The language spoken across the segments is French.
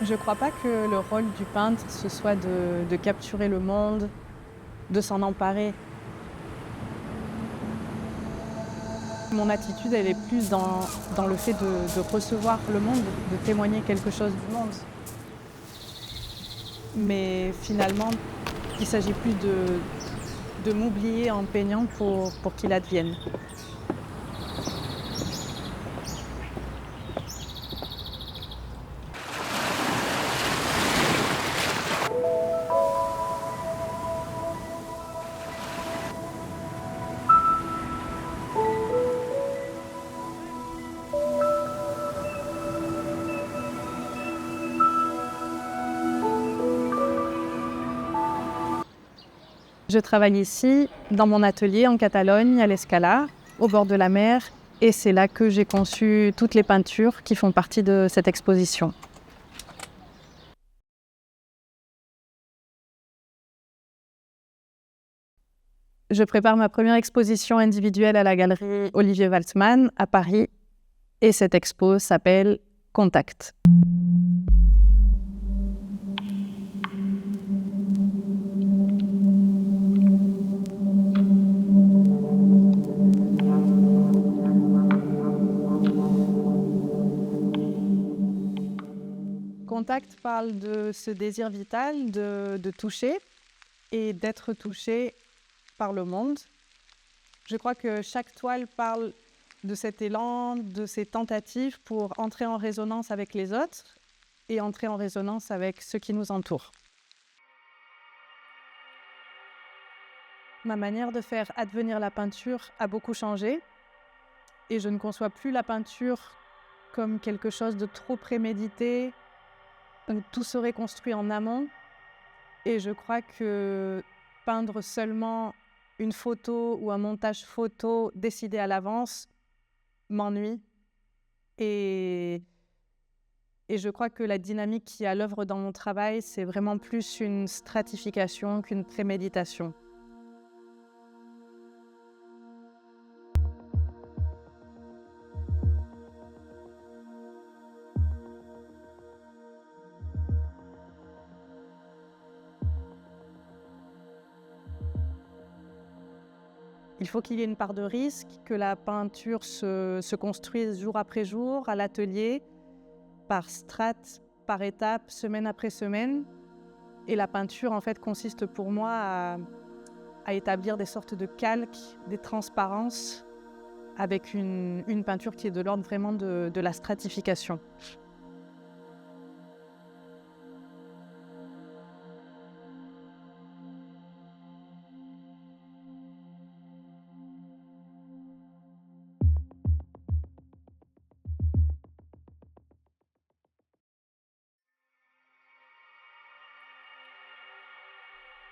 Je crois pas que le rôle du peintre, ce soit de capturer le monde, de s'en emparer. Mon attitude, elle est plus dans le fait de recevoir le monde, de témoigner quelque chose du monde. Mais finalement, il s'agit plus de m'oublier en peignant pour qu'il advienne. Je travaille ici, dans mon atelier en Catalogne, à l'Escala, au bord de la mer, et c'est là que j'ai conçu toutes les peintures qui font partie de cette exposition. Je prépare ma première exposition individuelle à la galerie Olivier Waltzmann à Paris, et cette expo s'appelle Contact. Contact parle de ce désir vital de toucher et d'être touché par le monde. Je crois que chaque toile parle de cet élan, de ces tentatives pour entrer en résonance avec les autres et entrer en résonance avec ceux qui nous entourent. Ma manière de faire advenir la peinture a beaucoup changé et je ne conçois plus la peinture comme quelque chose de trop prémédité, où tout serait construit en amont. Et je crois que peindre seulement une photo ou un montage photo décidé à l'avance m'ennuie. Et je crois que la dynamique qui est à l'œuvre dans mon travail, c'est vraiment plus une stratification qu'une préméditation. Il faut qu'il y ait une part de risque, que la peinture se construise jour après jour, à l'atelier, par strates, par étapes, semaine après semaine. Et la peinture, en fait, consiste pour moi à établir des sortes de calques, des transparences, avec une peinture qui est de l'ordre vraiment de la stratification.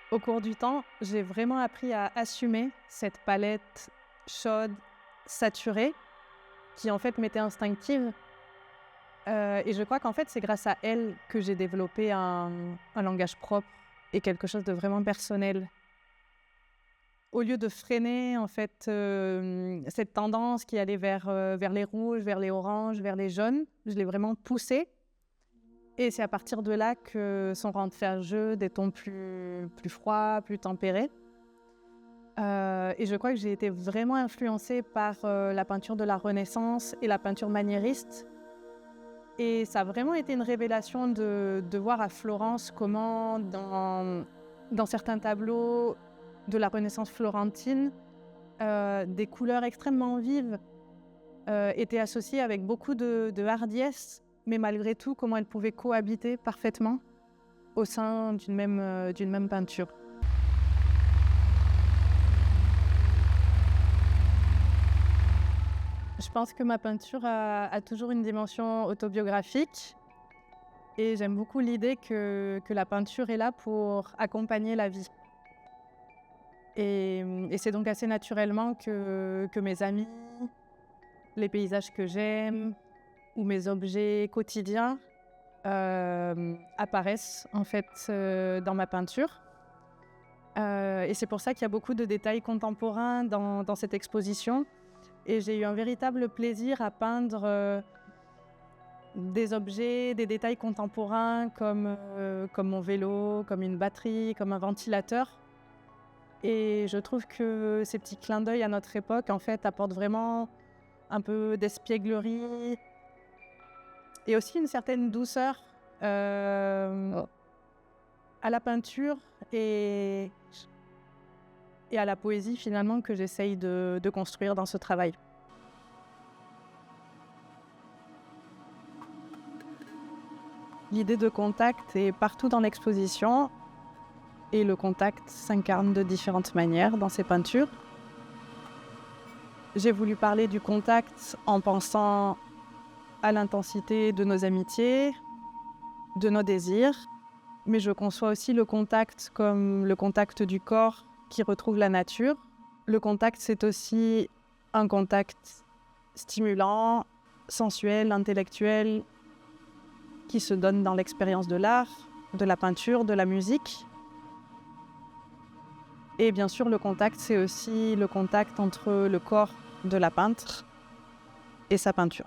Au cours du temps, j'ai vraiment appris à assumer cette palette chaude, saturée, qui en fait m'était instinctive. Et je crois qu'en fait, c'est grâce à elle que j'ai développé un langage propre et quelque chose de vraiment personnel. Au lieu de freiner en fait cette tendance qui allait vers les rouges, vers les oranges, vers les jaunes, je l'ai vraiment poussée. Et c'est à partir de là que sont rentrés en jeu des tons plus froids, plus tempérés. Et je crois que j'ai été vraiment influencée par la peinture de la Renaissance et la peinture maniériste. Et ça a vraiment été une révélation de voir à Florence comment, dans certains tableaux de la Renaissance florentine, des couleurs extrêmement vives étaient associées avec beaucoup de hardiesse, mais malgré tout, comment elles pouvaient cohabiter parfaitement au sein d'une même peinture. Je pense que ma peinture a toujours une dimension autobiographique et j'aime beaucoup l'idée que la peinture est là pour accompagner la vie. Et c'est donc assez naturellement que mes amis, les paysages que j'aime ou mes objets quotidiens apparaissent en fait dans ma peinture. Et c'est pour ça qu'il y a beaucoup de détails contemporains dans cette exposition. Et j'ai eu un véritable plaisir à peindre des objets, des détails contemporains comme mon vélo, comme une batterie, comme un ventilateur. Et je trouve que ces petits clins d'œil à notre époque, en fait, apportent vraiment un peu d'espièglerie et aussi une certaine douceur Oh. à la peinture et à la poésie, finalement, que j'essaye de construire dans ce travail. L'idée de contact est partout dans l'exposition et le contact s'incarne de différentes manières dans ces peintures. J'ai voulu parler du contact en pensant à l'intensité de nos amitiés, de nos désirs, mais je conçois aussi le contact comme le contact du corps qui retrouve la nature. Le contact, c'est aussi un contact stimulant, sensuel, intellectuel, qui se donne dans l'expérience de l'art, de la peinture, de la musique. Et bien sûr, le contact, c'est aussi le contact entre le corps de la peintre et sa peinture.